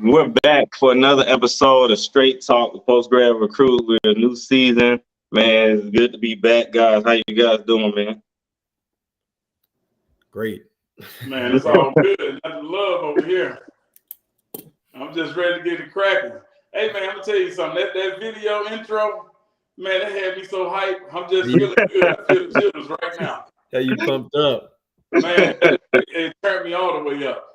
We're back for another episode of Straight Talk with Post Grad Recruit. We're a new season. Man, it's good to be back, guys. How you guys doing, man? Great. Man, it's all good. Nothing love over here. I'm just ready to get it cracking. Hey, man, I'm going to tell you something. That video intro, man, that had me so hyped. I'm just feeling good. I feel the chills right now. Yeah, you pumped up. Man, it turned me all the way up.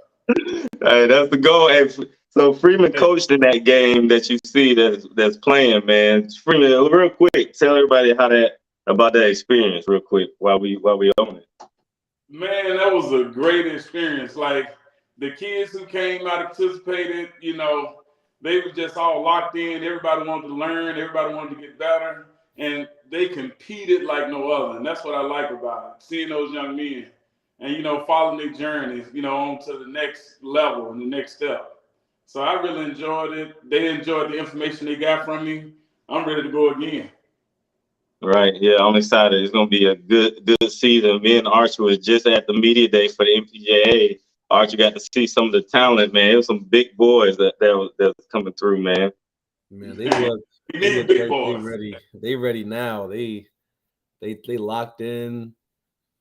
Hey, that's the goal. Hey, so Freeman coached in that game that you see that's playing, man. Freeman, real quick, tell everybody about that experience real quick while we on it. Man, that was a great experience. Like, the kids who came out and participated, you know, they were just all locked in. Everybody wanted to learn. Everybody wanted to get better. And they competed like no other. And that's what I like about it, seeing those young men and, you know, following their journeys, you know, on to the next level and the next step. So I really enjoyed it. They enjoyed the information they got from me. I'm ready to go again. Right, yeah, I'm excited. It's gonna be a good season. Me and Archer was just at the media day for the MPJA. Archer got to see some of the talent, man. It was some big boys that was coming through, man. Man, they look like they ready. They ready now. They locked in.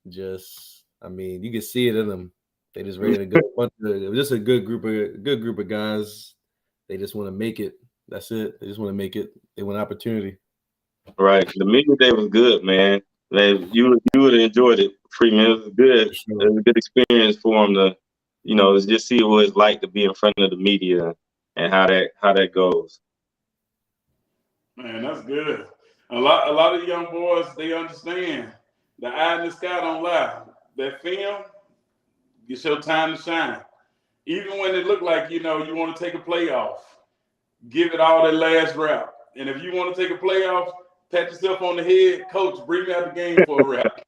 Just, I mean, you can see it in them. They just ready to go. It was just a good group of guys. They just want to make it. That's it. They just want to make it. They want opportunity. Right. The media day was good, man. You would have enjoyed it, Freeman. It was good. Sure. It was a good experience for him to, you know, just see what it's like to be in front of the media and how that goes. Man, that's good. A lot of young boys, they understand the eye in the sky don't lie. That film, it's your time to shine. Even when it look like, you know, you want to take a playoff, give it all that last rap. And if you want to take a playoff, pat yourself on the head, coach, bring me out the game for a rap.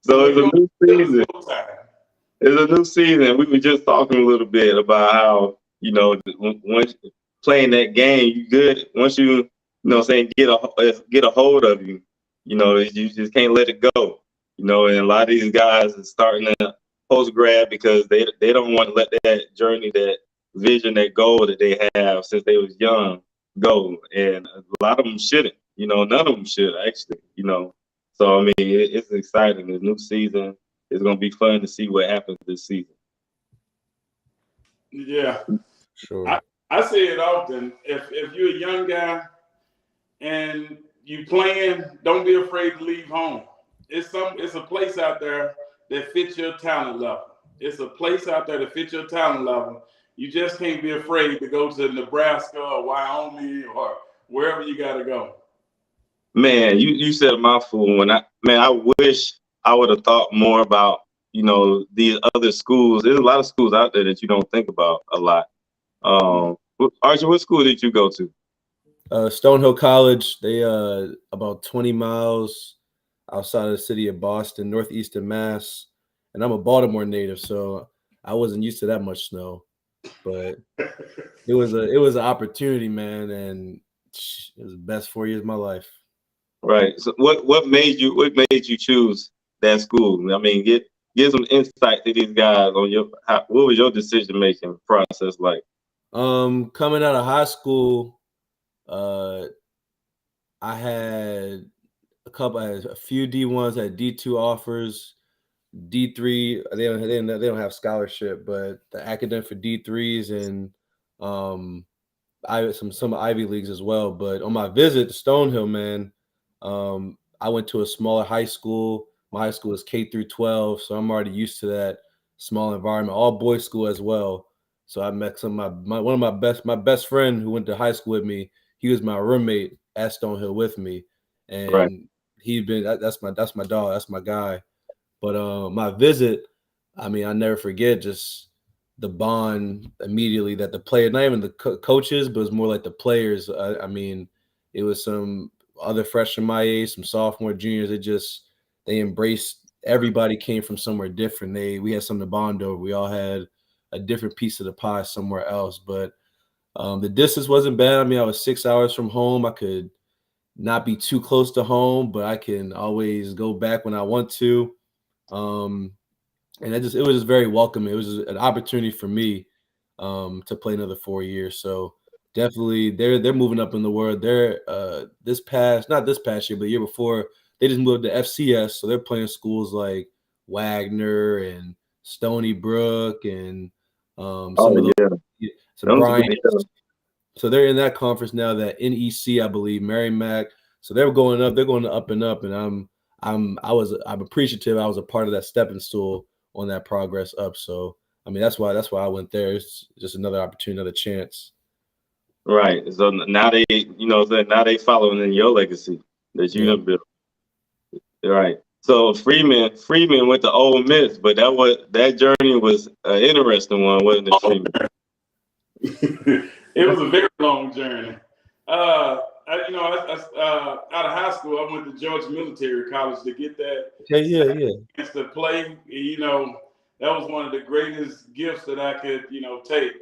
So it's a new season. It's a new season. We were just talking a little bit about how, you know, once playing that game, you good. Once you know, saying get a hold of you, you know, you just can't let it go. You know, and a lot of these guys are starting to post grad because they don't want to let that journey, that vision, that goal that they have since they was young go. And a lot of them shouldn't. You know, none of them should actually. You know, so I mean, it's exciting. The new season is going to be fun to see what happens this season. Yeah, sure. I say it often. If you're a young guy and you playing, don't be afraid to leave home. It's a place out there that fits your talent level. It's a place out there that fits your talent level. You just can't be afraid to go to Nebraska or Wyoming or wherever you got to go. Man, you said a mouthful. I wish I would have thought more about, you know, these other schools. There's a lot of schools out there that you don't think about a lot. Archie, what school did you go to? Stonehill College. They about 20 miles outside of the city of Boston, northeastern Mass. And I'm a Baltimore native, so I wasn't used to that much snow. But it was an opportunity, man, and it was the best 4 years of my life. Right. So what made you choose that school? I mean, give some insight to these guys on what was your decision making process like? Coming out of high school, I had a few D1s, I had D2 offers, D3. They don't have scholarship, but the academic for D3s and some Ivy Leagues as well. But on my visit to Stonehill, man, I went to a smaller high school. My high school is K through 12, so I'm already used to that small environment. All boys school as well. So I met one of my best friend who went to high school with me. He was my roommate at Stonehill with me, and right. that's my dog. That's my guy. But my visit, I mean, I never forget just the bond immediately that the player, not even the coaches, but it was more like the players. I mean, it was some other freshmen my age, some sophomore, juniors. They embraced. Everybody came from somewhere different. We had something to bond over. We all had a different piece of the pie somewhere else. But the distance wasn't bad. I mean, I was 6 hours from home. I could not be too close to home, but I can always go back when I want to. And it was just very welcoming. It was just an opportunity for me to play another 4 years. So definitely they're moving up in the world. They're not this past year, but the year before, they just moved to FCS. So they're playing schools like Wagner and Stony Brook and some of those, some Bryant. So they're in that conference now, that NEC, I believe, Merrimack. So they're going up, and up, and I'm appreciative I was a part of that stepping stool on that progress up. So I mean, that's why I went there. It's just another opportunity, another chance. Right. So now they following in your legacy that you done built. Right. So Freeman went to Ole Miss, but that journey was an interesting one, wasn't it, Freeman? It was a very long journey. Out of high school, I went to Georgia Military College to get that. Chance to play. That was one of the greatest gifts that I could, take.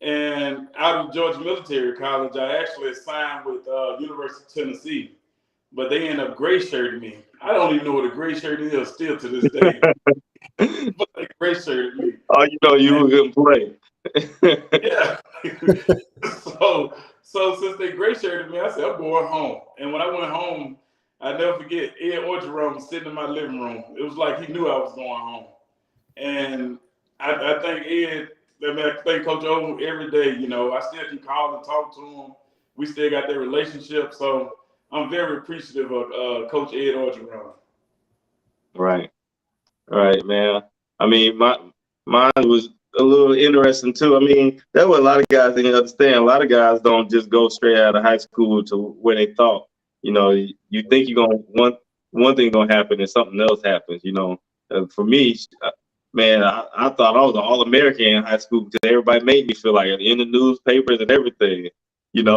And out of Georgia Military College, I actually signed with University of Tennessee, but they ended up gray shirting me. I don't even know what a gray shirt is still to this day. But they gray shirted me. Oh, you were gonna play. Yeah. So since they gray shirted me, I said, I'm going home. And when I went home, I never forget, Ed Orgeron was sitting in my living room. It was like he knew I was going home. And I thank Ed, I thank Coach O every day. I still can call and talk to him. We still got that relationship. So I'm very appreciative of Coach Ed Orgeron. Right, man. I mean, mine was a little interesting too. I mean, that's what a lot of guys didn't understand. A lot of guys don't just go straight out of high school to where they thought. You think you're gonna one thing gonna happen and something else happens. For me, man, I thought I was an All-American in high school because everybody made me feel like it in the newspapers and everything. And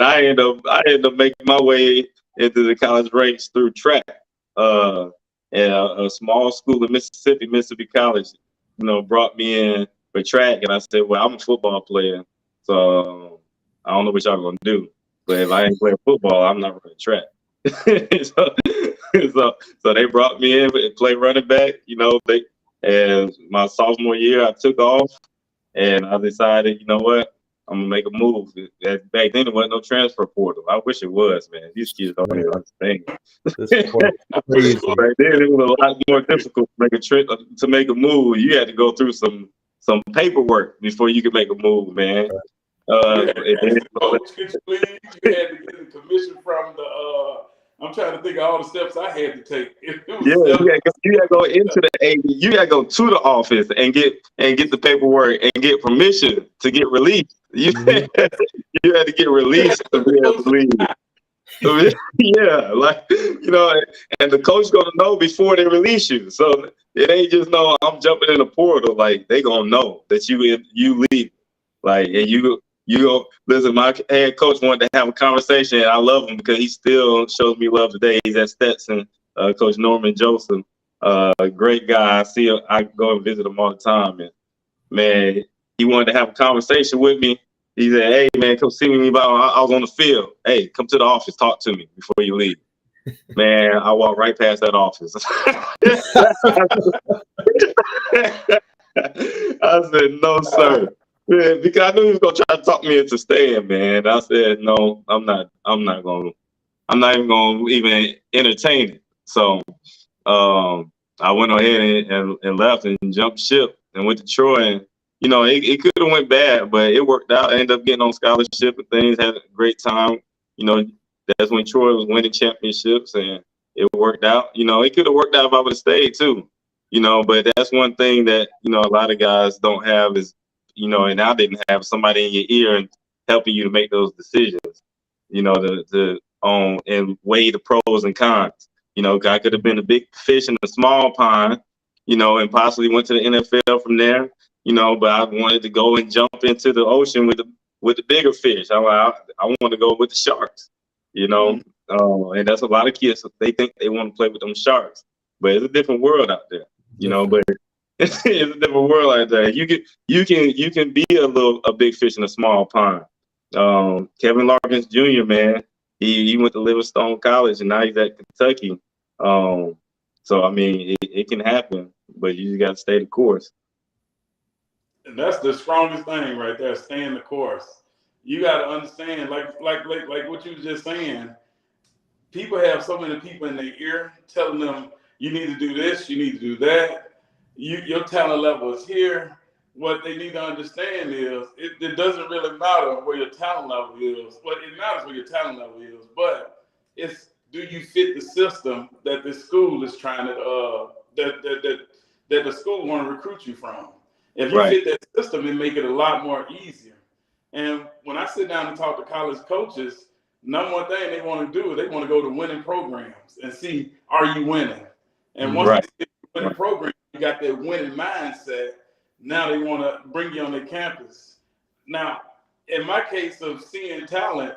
I ended up making my way into the college ranks through track. And a small school in Mississippi College, brought me in for track, and I said, well, I'm a football player, so I don't know what y'all gonna do, but if I ain't playing football, I'm not running track. so they brought me in and play running back. And my sophomore year, I took off, and I decided, you know what, I'm gonna make a move. Back then, there wasn't no transfer portal. I wish it was, man. These kids don't even understand. Back then, it was a lot more difficult to make a move. You had to go through some paperwork before you could make a move, man. Coach, could you please? You had to get the commission from the. I'm trying to think of all the steps I had to take. You had to go into the AD. You had to go to the office and get the paperwork and get permission to get released. You had to get released to be able to leave. Yeah, and the coach gonna know before they release you. So it ain't just I'm jumping in the portal. Like, they gonna know that you leave. Like, and you go, listen, my head coach wanted to have a conversation, and I love him because he still shows me love today. He's at Stetson, Coach Norman Joseph, a great guy. I go and visit him all the time, and man, he wanted to have a conversation with me. He said, hey, man, come see me about I was on the field. Hey, come to the office, talk to me before you leave. Man, I walked right past that office. I said, no, sir. Yeah, because I knew he was gonna try to talk me into staying, man. I said, no, I'm not even gonna entertain it. So I went ahead and left and jumped ship and went to Troy, and it could have went bad, but it worked out. I ended up getting on scholarship and things, had a great time. That's when Troy was winning championships, and it worked out. It could have worked out if I would have stayed too. But that's one thing that a lot of guys don't have is, and I didn't have somebody in your ear and helping you to make those decisions, and weigh the pros and cons. I could have been a big fish in a small pond, and possibly went to the NFL from there, but I wanted to go and jump into the ocean with the bigger fish. I want to go with the sharks, and that's a lot of kids. They think they want to play with them sharks, but it's a different world out there, but it's a different world out there. You can be a big fish in a small pond. Kevin Larkins Jr., man, he went to Livingstone College, and now he's at Kentucky. So I mean, it can happen, but you just got to stay the course. And that's the strongest thing right there. Staying the course. You got to understand, like what you was just saying. People have so many people in their ear telling them you need to do this, you need to do that. Your talent level is here. What they need to understand is it doesn't really matter where your talent level is. Well, it matters where your talent level is, but it's do you fit the system that the school is trying to that the school want to recruit you from. If you fit that system, it make it a lot more easier. And when I sit down and talk to college coaches, number one thing they want to do is they want to go to winning programs and see, are you winning? And once they see the winning program, you got that winning mindset. Now they want to bring you on their campus. Now, in my case of seeing talent,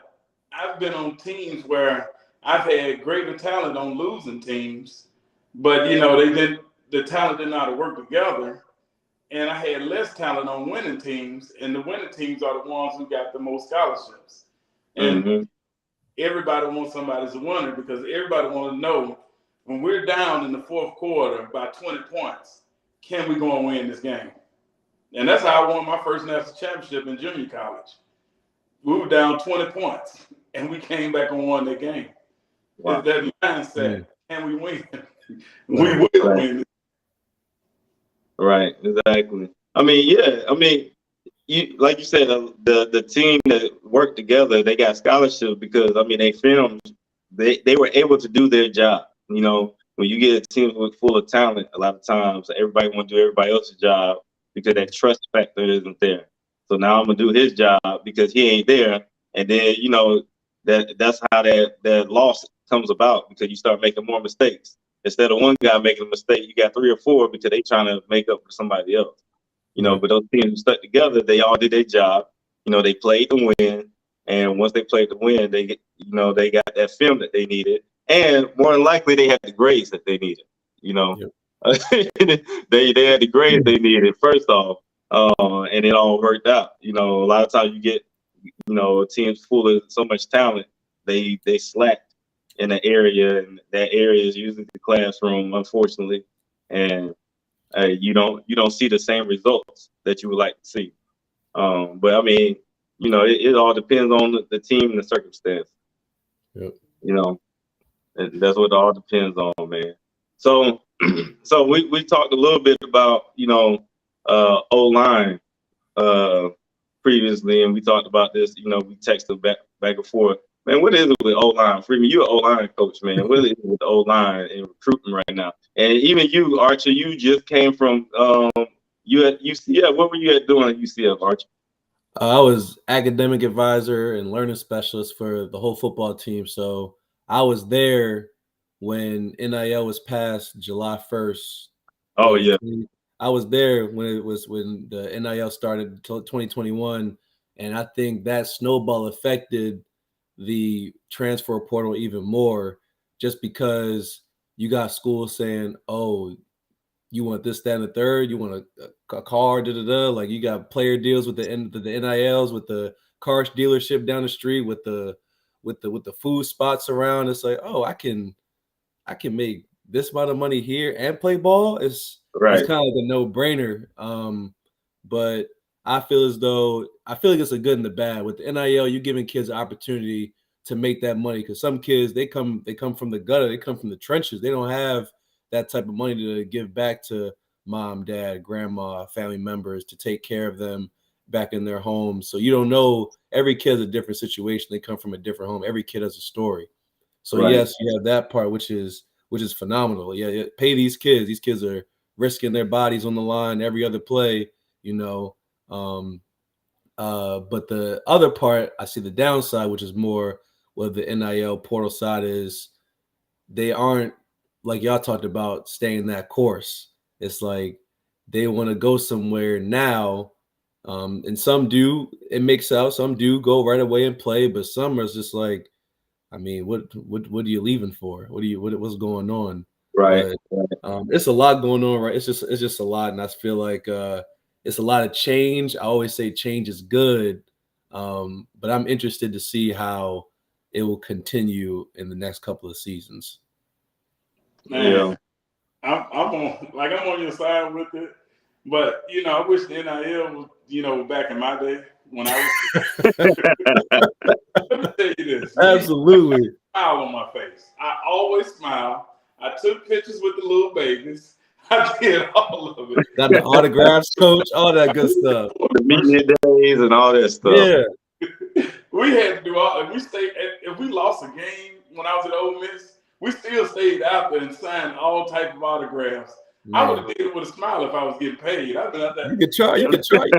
I've been on teams where I've had greater talent on losing teams, but the talent didn't know how to work together. And I had less talent on winning teams, and the winning teams are the ones who got the most scholarships. And everybody wants somebody as a winner because everybody wants to know when we're down in the fourth quarter by 20 points, can we go and win this game? And that's how I won my first national championship in junior college. We were down 20 points, and we came back and won that game. Wow. It's that mindset, can we win? We will win. Right, exactly. I mean, you like you said, the team that worked together, they got scholarships because they filmed, they were able to do their job. When you get a team full of talent, a lot of times everybody want to do everybody else's job because that trust factor isn't there. So now I'm gonna do his job because he ain't there, and then that's how that loss comes about because you start making more mistakes. Instead of one guy making a mistake, you got 3 or 4 because they trying to make up for somebody else. But those teams who stuck together, they all did their job. They played to win, and once they played to win, they got that film that they needed, and more than likely they had the grades that they needed. They had the grades they needed first off, and it all worked out. A lot of times you get teams full of so much talent, they slacked in an area, and that area is usually the classroom, unfortunately, and you don't see the same results that you would like to see. But it all depends on the team and the circumstance. Yep. And that's what it all depends on, man. So we talked a little bit about O-line previously, and we talked about this. We texted back and forth. Man, what is it with O-line? Freeman, you're an O-line coach, man. What is it with O-line and recruiting right now? And even you, Archer, you just came from you at UCF. What were you doing at UCF, Archer? I was academic advisor and learning specialist for the whole football team. So I was there when NIL was passed July 1st. Oh, yeah. I was there when the NIL started 2021. And I think that snowball affected the transfer portal even more, just because you got schools saying, oh, you want this, that, and the third, you want a car, like you got player deals with the NILs, with the car dealership down the street, with the food spots around. It's like, oh, I can make this amount of money here and play ball. It's kind of like a no-brainer. But I feel like it's a good and the bad. With the NIL, you're giving kids an opportunity to make that money, because some kids, they come from the gutter, they come from the trenches. They don't have that type of money to give back to mom, dad, grandma, family members to take care of them back in their homes. So you don't know, every kid's a different situation. They come from a different home. Every kid has a story. So yes, you have that part, which is phenomenal. Yeah, pay these kids. These kids are risking their bodies on the line every other play, but the other part, I see the downside, which is more what the NIL portal side is. They aren't, like y'all talked about, staying that course. It's like they want to go somewhere now, and some do. It makes out. Some do go right away and play, but some are just like, I mean, what are you leaving for? What's going on? Right. But, it's a lot going on, right? It's just a lot, and I feel like it's a lot of change. I always say change is good, but I'm interested to see how it will continue in the next couple of seasons. Man, I'm on your side with it. But I wish the NIL was, back in my day when I was. Let me tell you this. Absolutely. Smile on my face. I always smile. I took pictures with the little babies. I did all of it. Got the autographs, coach, all that good stuff. The media days and all that stuff. Yeah. We had to do all. If we lost a game when I was at Ole Miss, we still stayed out there and signed all type of autographs. I would have did it with a smile if I was getting paid. I'd been out there. You could charge. You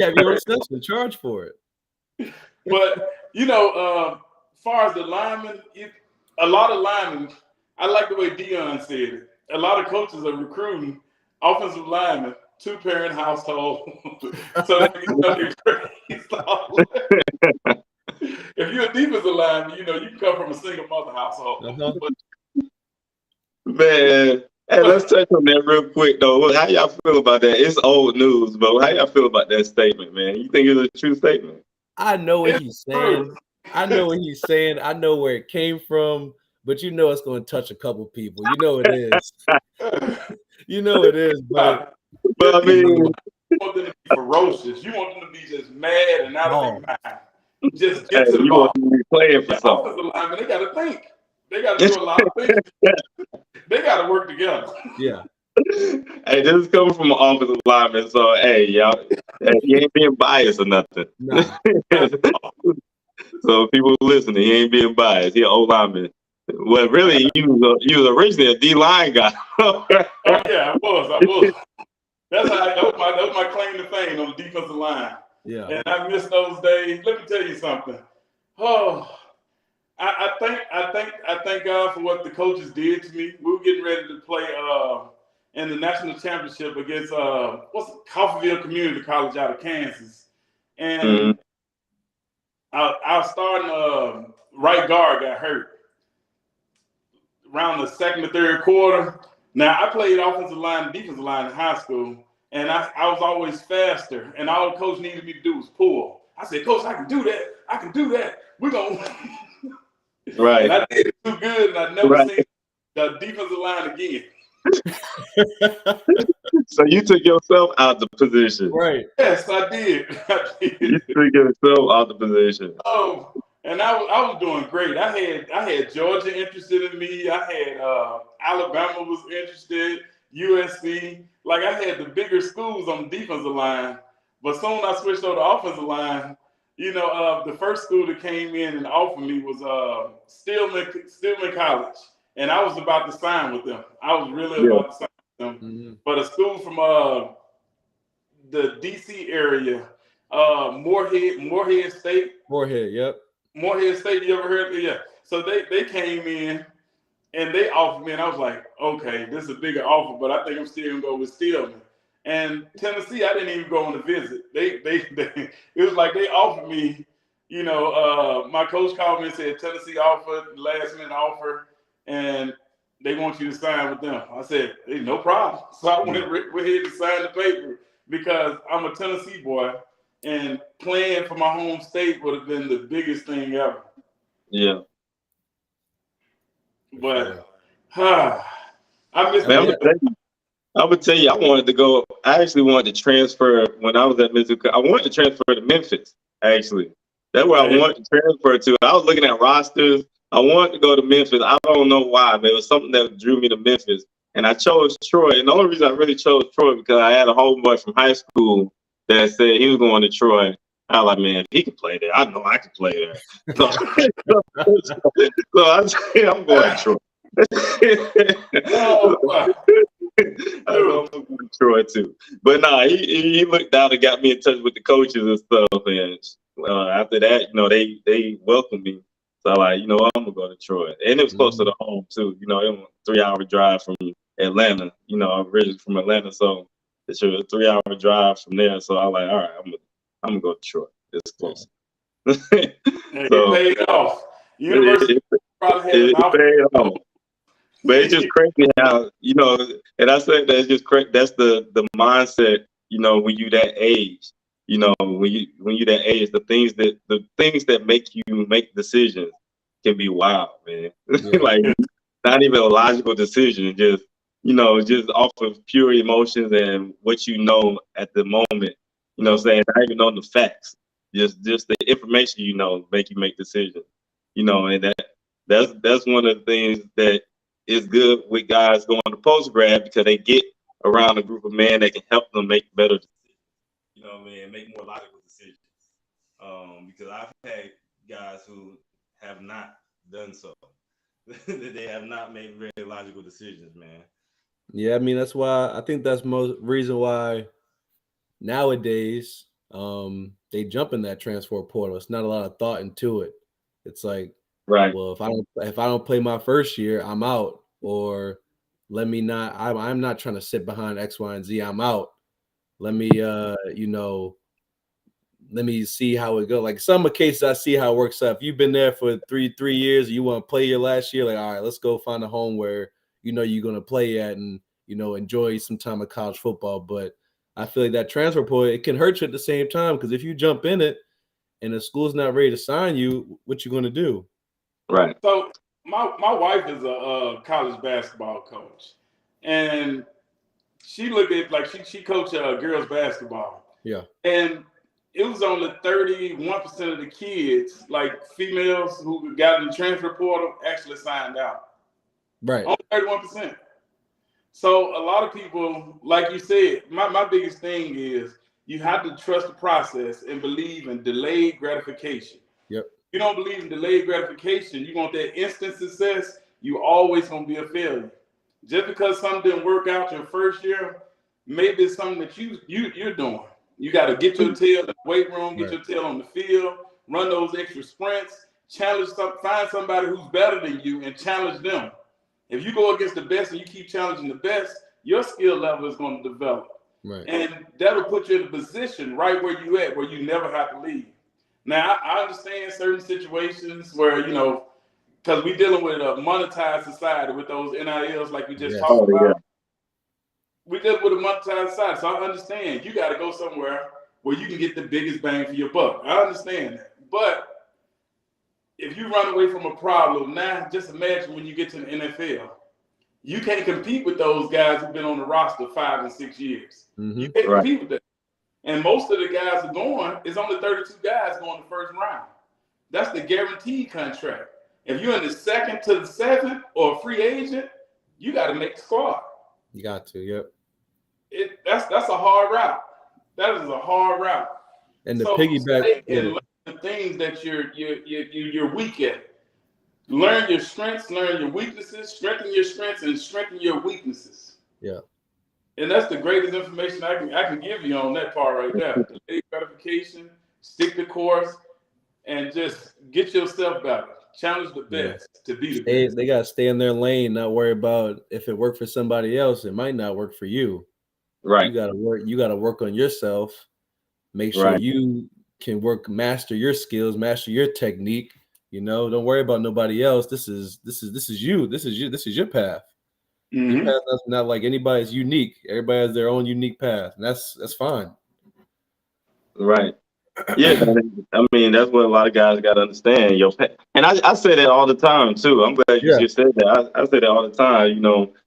have your own session. Charge for it. But as far as the linemen, a lot of linemen. I like the way Deion said it. A lot of coaches are recruiting offensive linemen, 2-parent household. So if you're a defensive lineman, you can come from a single mother household. Man, hey, let's touch on that real quick though. How y'all feel about that? It's old news, but how y'all feel about that statement, man? You think it's a true statement? I know what he's saying. I know what he's saying. I know where it came from, but it's going to touch a couple people. You know it is. It is. But I mean, you want them to be ferocious. You want them to be just mad and out of their mind. Just get to the ball. Want them to be playing for something. They got to think. They got to do a lot of things. They got to work together. Yeah. Hey, this is coming from an offensive lineman, so hey, y'all, he ain't being biased or nothing. Nah. So people listening, he ain't being biased. He an old lineman. Well, really, he was originally a D-line guy. Oh yeah, I was. That was my claim to fame on the defensive line. Yeah. And I miss those days. Let me tell you something. Oh, I thank God for what the coaches did to me. We were getting ready to play in the national championship against Coffeyville Community College out of Kansas, and our starting right guard got hurt around the second or third quarter. Now I played offensive line and defensive line in high school, and I was always faster, and all the coach needed me to do was pull. I said, Coach, I can do that. We're going to right. And I did it too good, and I never seen the defensive line again. So you took yourself out the position. Right. Yes, I did. You took yourself out the position. Oh, and I was doing great. I had Georgia interested in me. I had Alabama was interested, USC. Like I had the bigger schools on the defensive line. But soon I switched over to offensive line. The first school that came in and offered me was Stillman College. And I was about to sign with them. I was really about to sign with them. Mm-hmm. But a school from the DC area, Moorhead State. Moorhead, yep. Moorhead State, you ever heard of it? Yeah. So they came in and they offered me, and I was like, okay, this is a bigger offer, but I think I'm still gonna go with Stillman. And Tennessee, I didn't even go on a visit. It was like they offered me, my coach called me and said Tennessee offered, last minute offer, and they want you to sign with them. I said, hey, no problem. So I went ahead to sign the paper because I'm a Tennessee boy, and playing for my home state would have been the biggest thing ever. Yeah. But I miss I would tell you, I actually wanted to transfer when I was at Mizzou. I wanted to transfer to Memphis, actually. That's where I wanted to transfer to. I was looking at rosters. I wanted to go to Memphis. I don't know why, but it was something that drew me to Memphis. And I chose Troy. And the only reason I really chose Troy because I had a homeboy from high school that said he was going to Troy. I was like, man, if he can play there, I know I can play there. So I said, I'm going to Troy. I know I'm going to Troy too. But nah, he looked down and got me in touch with the coaches and stuff. And after that, they welcomed me. So I'm like, I'm going to go to Troy. And it was close to the home too. It was a 3-hour drive from Atlanta. I'm originally from Atlanta. So it's a 3-hour drive from there. So I'm like, all right, I'm going to go to Troy. It's close. So, it paid off. University probably had it paid off. But it's just crazy how, and I said that it's just crazy. That's the mindset, when you that age, when you that age, the things that make you make decisions can be wild, man. Yeah. Like not even a logical decision, just just off of pure emotions and what you know at the moment. Saying not even on the facts, just the information make you make decisions. And that's one of the things that is good with guys going to post grad, because they get around a group of men that can help them make better decisions. Make more logical decisions. Because I've had guys who have not done so. They have not made very logical decisions, man. Yeah, I mean that's why I think that's most reason why nowadays they jump in that transfer portal. It's not a lot of thought into it. It's like, right. Well, if I don't play my first year, I'm out. Or let me not. I'm not trying to sit behind X, Y, and Z. I'm out. Let me let me see how it goes. Like some cases, I see how it works out. If you've been there for three years, you want to play your last year, like, all right, let's go find a home where you're going to play at and enjoy some time of college football. But I feel like that transfer portal, it can hurt you at the same time, because if you jump in it and the school's not ready to sign you, what you going to do? Right. So my wife is a college basketball coach, and she looked at she coached girls basketball. Yeah. And it was only 31% of the kids, like females who got in the transfer portal, actually signed out. Right. Only 31%. So a lot of people, like you said, my biggest thing is you have to trust the process and believe in delayed gratification. Yep. You don't believe in delayed gratification, you want that instant success, you always gonna be a failure. Just because something didn't work out your first year, maybe it's something that you're doing. You got to get your tail in the weight room, get your tail on the field, run those extra sprints, find somebody who's better than you and challenge them. If you go against the best and you keep challenging the best, your skill level is going to develop. Right. And that'll put you in a position right where you at, where you never have to leave. Now, I understand certain situations where, because we're dealing with a monetized society with those NILs like we just talked about. Yeah. We deal with a monetized society, so I understand you got to go somewhere where you can get the biggest bang for your buck. I understand that. But if you run away from a problem, now just imagine when you get to the NFL. You can't compete with those guys who've been on the roster 5 and 6 years. Mm-hmm. You can't compete with them. And most of the guys who are going, is only 32 guys going the first round. That's the guaranteed contract. If you're in the 2nd to the 7th or a free agent, you got to make the squad. You got to, yep. That's a hard route. That is a hard route. And the piggyback, learn the things that you're weak at. Learn your strengths, learn your weaknesses, strengthen your strengths, and strengthen your weaknesses. Yeah. And that's the greatest information I can give you on that part right there. Delayed gratification, stick the course, and just get yourself better. Challenge the best to be the best. They gotta stay in their lane, not worry about if it worked for somebody else, it might not work for you. Right. You gotta work on yourself. Make sure you can master your skills, master your technique. Don't worry about nobody else. This is you. This is your path. Mm-hmm. Your path is not like anybody's unique. Everybody has their own unique path, and that's fine. Right. Yeah, I mean that's what a lot of guys got to understand. And I say that all the time too. I'm glad you just said that. I say that all the time.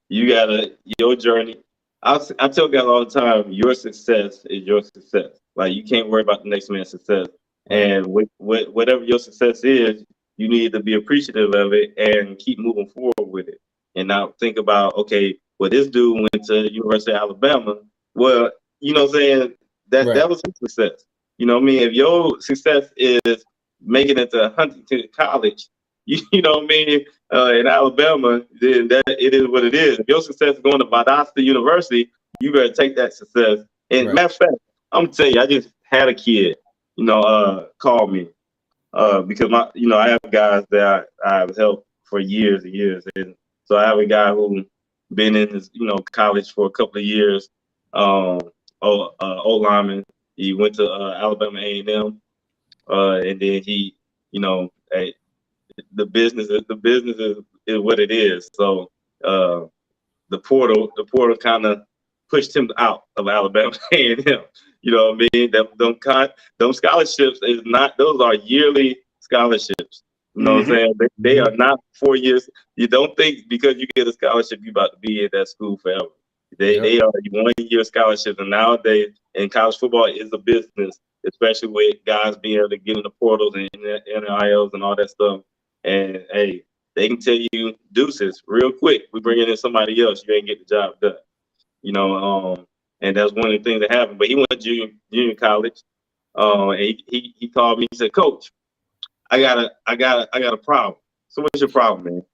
You gotta your journey. I tell guys all the time, your success is your success. Like you can't worry about the next man's success. And whatever your success is, you need to be appreciative of it and keep moving forward with it. And not think about, okay, well, this dude went to the University of Alabama. Well, saying that was his success. If your success is making it to Huntington College, in Alabama, then it is what it is. If your success is going to Valdosta University, you better take that success. And matter of fact, I'm gonna tell you, I just had a kid, call me, because I have guys that I've helped for years and years, and so I have a guy who been in his, college for a couple of years, O-lineman. He went to Alabama A&M, and then he, the business is what it is. So the portal kind of pushed him out of Alabama A&M. You know what I mean? Them scholarships those are yearly scholarships. You know what I'm saying? They are not 4 years. You don't think because you get a scholarship, you about to be at that school forever. They are 1 year scholarships, and nowadays in college football is a business, especially with guys being able to get in the portals and NILs and all that stuff. And hey, they can tell you deuces real quick. We bringing in somebody else, you ain't get the job done. You know, and that's one of the things that happened. But he went to junior college. And he called me. He said, "Coach, I got a problem." So what's your problem, man?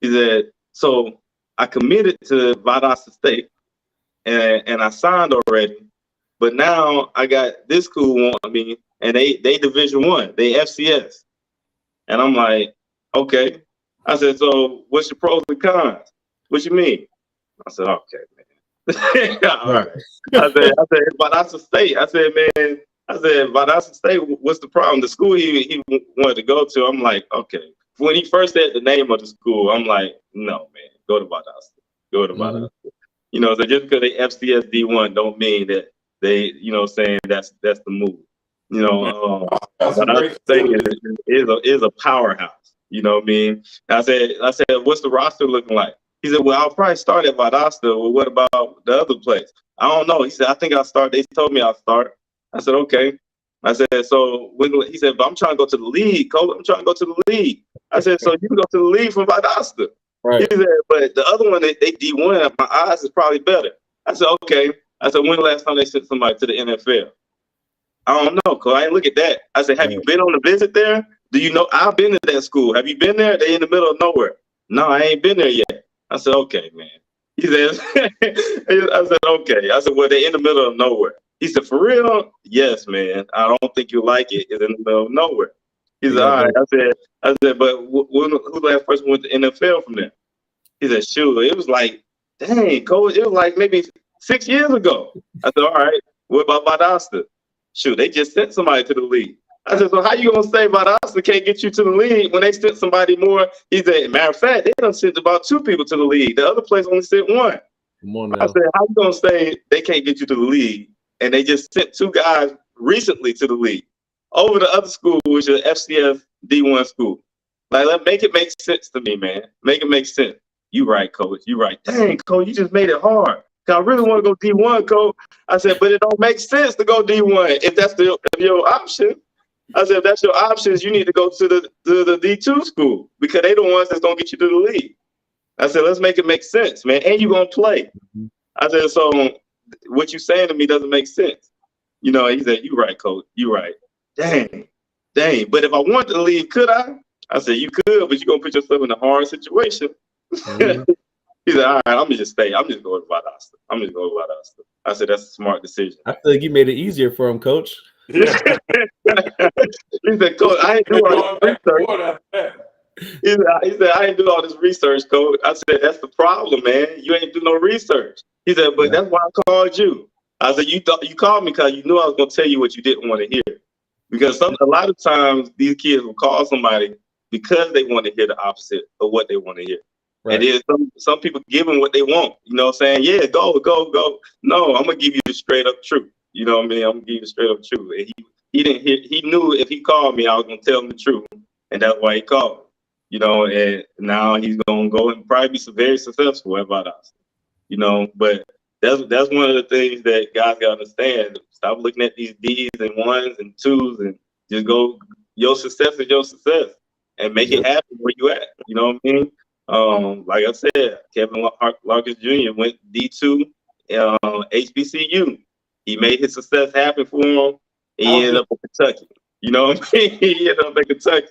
He said, "So I committed to Valdosta State, and I signed already, but now I got this school wanting me, and they Division I, they FCS." And I'm like, "Okay." I said, "So what's your pros and cons? What you mean?" I said, "Okay, man." Right. I said, Valdosta State. I said, man. I said, Valdosta State, what's the problem? The school he wanted to go to, I'm like, okay. When he first said the name of the school, I'm like, no, man, go to Valdosta. Go to Valdosta. You know, so just because they FCS D1 don't mean that they, you know, saying that's the move. You know, Valdosta State is a powerhouse. You know what I mean? I said, what's the roster looking like? He said, well, I'll probably start at Valdosta. Well, what about the other place? I don't know. He said, I think I'll start. They told me I'll start. I said, okay. I said, so he said, but I'm trying to go to the league, Coach. I'm trying to go to the league. I said, so you can go to the league from Valdosta. Right. He said, but the other one, they D1, my eyes is probably better. I said, okay. I said, when the last time they sent somebody to the NFL? I don't know, Coach. I didn't look at that. I said, have you been on a visit there? Do you know? I've been to that school. Have you been there? They in the middle of nowhere. No, I ain't been there yet. I said, okay, man. He said, I said, okay. I said, well, they're in the middle of nowhere. He said, for real? Yes, man. I don't think you like it. It's in the middle of nowhere. He said, all right. I said, but who the last person went to NFL from there? He said, shoot, it was like, dang, Coach, it was like maybe 6 years ago. I said, all right, what about Valdosta? Shoot, they just sent somebody to the league. I said, so how you gonna say Valdosta can't get you to the league when they sent somebody more? He said, matter of fact, they done sent about 2 people to the league. The other place only sent 1. Come on now. I said, how you gonna say they can't get you to the league? And they just sent 2 guys recently to the league over the other school, which is FCS D1 school. Like, make it make sense to me, man. Make it make sense. You right, Coach. You right. Dang, Coach, you just made it hard. Cause I really want to go D1, Coach. I said, but it don't make sense to go D1 if that's your option. I said, if that's your options, you need to go to the D2 school because they the ones that's gonna get you to the league. I said, let's make it make sense, man. And you gonna play. I said, so what you saying to me doesn't make sense. You know, he said, you right, Coach. You right. Dang. But if I wanted to leave, could I? I said, you could, but you're gonna put yourself in a hard situation. He said, all right, I'm gonna just stay. I'm just going to Valdosta. I said, that's a smart decision. I feel like you made it easier for him, Coach. He said, Coach, I ain't do all this research. He said, I ain't do all this research, Coach. I said, that's the problem, man. You ain't do no research. He said, but that's why I called you. I said, you called me because you knew I was gonna tell you what you didn't want to hear. Because a lot of times these kids will call somebody because they want to hear the opposite of what they want to hear. Right. And then some people give them what they want, you know, saying, yeah, go. No, I'm going to give you the straight up truth. You know what I mean? I'm going to give you the straight up truth. And he knew if he called me, I was going to tell him the truth. And that's why he called me, you know, and now he's going to go and probably be very successful about us, you know, but that's one of the things that guys got to understand. Stop looking at these D's and 1s and 2s and just go, your success is your success and make it happen where you at. You know what I mean? Like I said, Kevin Larkins Jr. went D2 HBCU. He made his success happen for him. He ended up in Kentucky. You know what I mean? He ended up in Kentucky.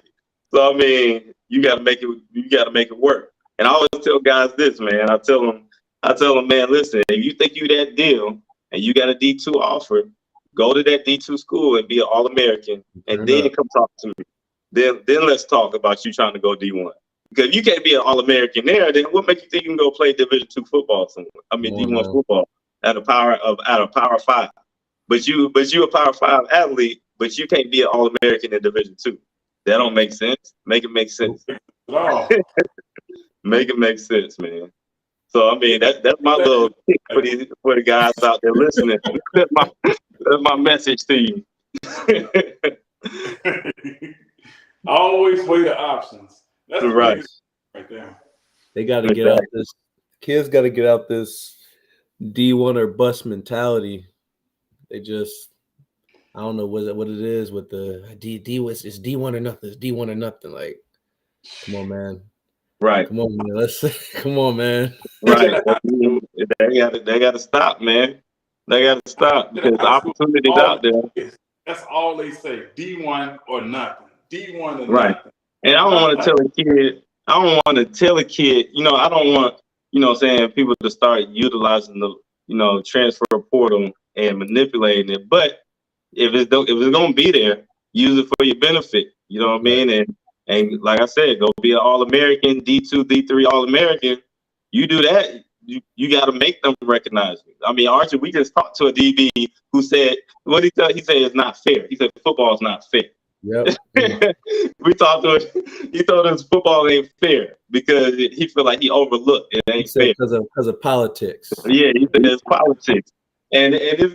So I mean, you gotta make it work. And I always tell guys this, man. I tell them, man, listen, if you think you that deal and you got a D2 offer, go to that D2 school and be an All-American and then come talk to me. Then let's talk about you trying to go D1. Because if you can't be an All-American there, then what makes you think you can go play Division II football somewhere? I mean, D1 football at a Power 5. But you a Power 5 athlete, but you can't be an All-American in Division II. That don't make sense. Make it make sense. Make it make sense, man. So I mean, that's my little kick for the guys out there listening. That's my message to you. Always weigh the options. That's the Right. biggest right there. They got to get out this. Kids got to get out this D1 or bust mentality. They just, I don't know what it is with the D. It's D1 or nothing. It's D1 or nothing. Like, come on, man. Right. Come on, man. Come on, man. Right. They got to stop, man. They got to stop because the opportunities out there. That's all they say. D1 or nothing. D1 or Right. nothing. And I don't want to tell a kid. I don't want to tell a kid. I don't want saying people to start utilizing the transfer portal and manipulating it. But if it's gonna be there, use it for your benefit. You know what I mean? And like I said, go be an All-American, D2, D3 All-American. You do that, you got to make them recognize you. I mean, Archie, we just talked to a DB who said, what he said? He said it's not fair. He said football is not fair. Yep. We talked to him. He told us football ain't fair because he feel like he overlooked. It ain't fair because of politics. Yeah, he said it's politics, and it's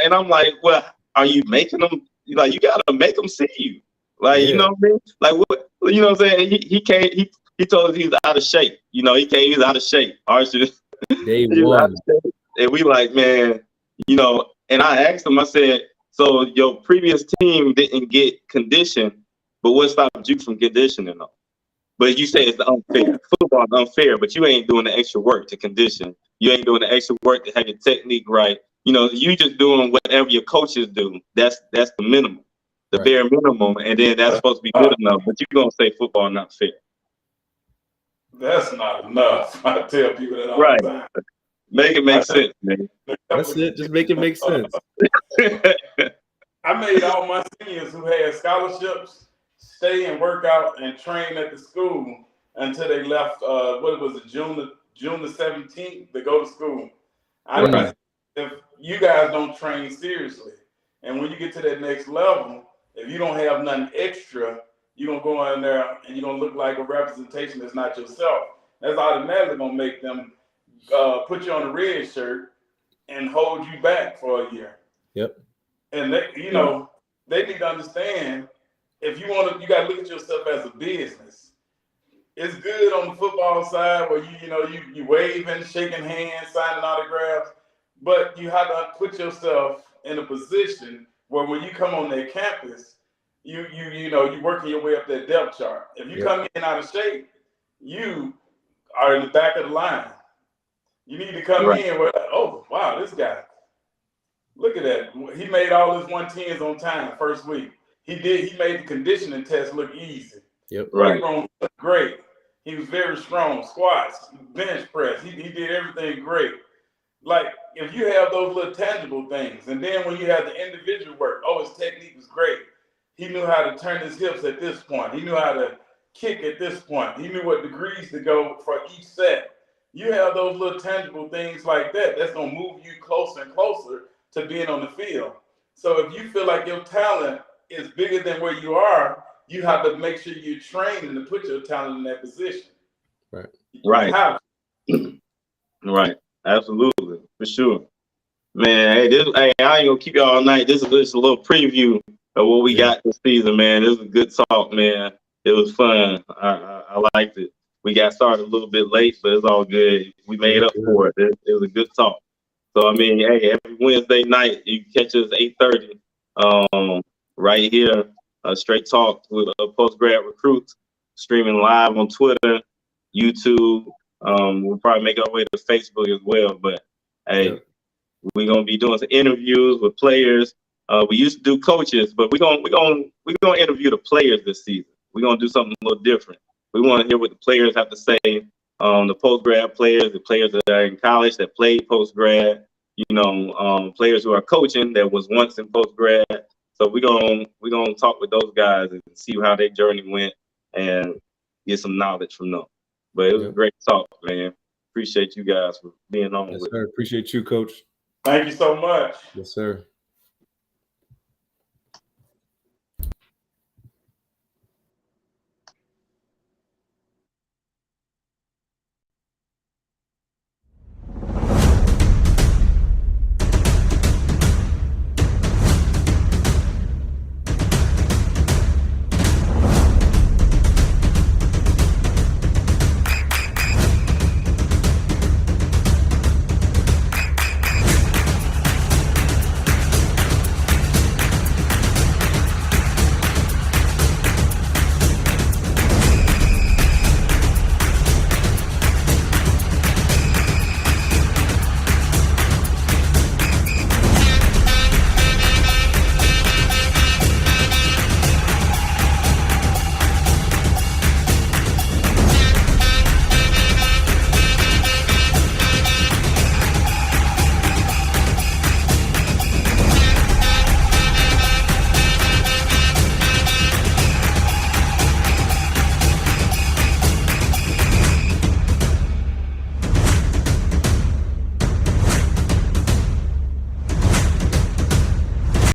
and I'm like, well, are you making them? Like, you gotta make them see you. Like, you know what I mean? Like, what? You know what I'm saying? He can't. He told us he's out of shape. He can't. He's out of shape. Archie, Day one, and we like, man, And I asked him. I said, so your previous team didn't get conditioned, but what stopped you from conditioning them? But you say it's unfair. Football is unfair, but you ain't doing the extra work to condition. You ain't doing the extra work to have your technique right. You just doing whatever your coaches do. That's the minimum, the bare minimum, and then that's supposed to be good enough. But you're gonna say football not fair. That's not enough. I tell people that all the time. Make it make sense, man. That's it. Just make it make sense. I made all my seniors who had scholarships stay and work out and train at the school until they left. What was it, June the 17th to go to school. If you guys don't train seriously, and when you get to that next level, if you don't have nothing extra, you're gonna go in there and you're gonna look like a representation that's not yourself. That's automatically gonna make them put you on a red shirt and hold you back for a year. Yep. And they need to understand, if you want to, you got to look at yourself as a business. It's good on the football side where you waving, shaking hands, signing autographs, but you have to put yourself in a position where when you come on their campus, you working your way up that depth chart. If you come in out of shape, you are in the back of the line. You need to come in where, oh wow, this guy, look at that. He made all his 110s on time first week. He made the conditioning test look easy. Yep. Right. Great. He was very strong. Squats, bench press. He did everything great. Like, if you have those little tangible things, and then when you have the individual work, his technique was great. He knew how to turn his hips at this point. He knew how to kick at this point. He knew what degrees to go for each set. You have those little tangible things like that. That's going to move you closer and closer to being on the field. So if you feel like your talent is bigger than where you are, you have to make sure you're training to put your talent in that position. Right. Right. Absolutely. For sure. Man, I ain't gonna keep you all night. This is just a little preview of what we got this season, man. This was a good talk, man. It was fun. I liked it. We got started a little bit late, but it's all good. We made up for it. It was a good talk. So, I mean, hey, every Wednesday night, you can catch us 8:30 right here, Straight Talk with Post-Grad Recruits, streaming live on Twitter, YouTube. We'll probably make our way to Facebook as well. But, hey, we're going to be doing some interviews with players. We used to do coaches, but we're gonna interview the players this season. We're going to do something a little different. We want to hear what the players have to say. The post-grad players, the players that are in college that played post-grad, players who are coaching that was once in post-grad. So we're gonna talk with those guys and see how their journey went and get some knowledge from them. But it was a great talk, man. Appreciate you guys for being on. Yes, sir. Appreciate you, Coach. Thank you so much. Yes, sir.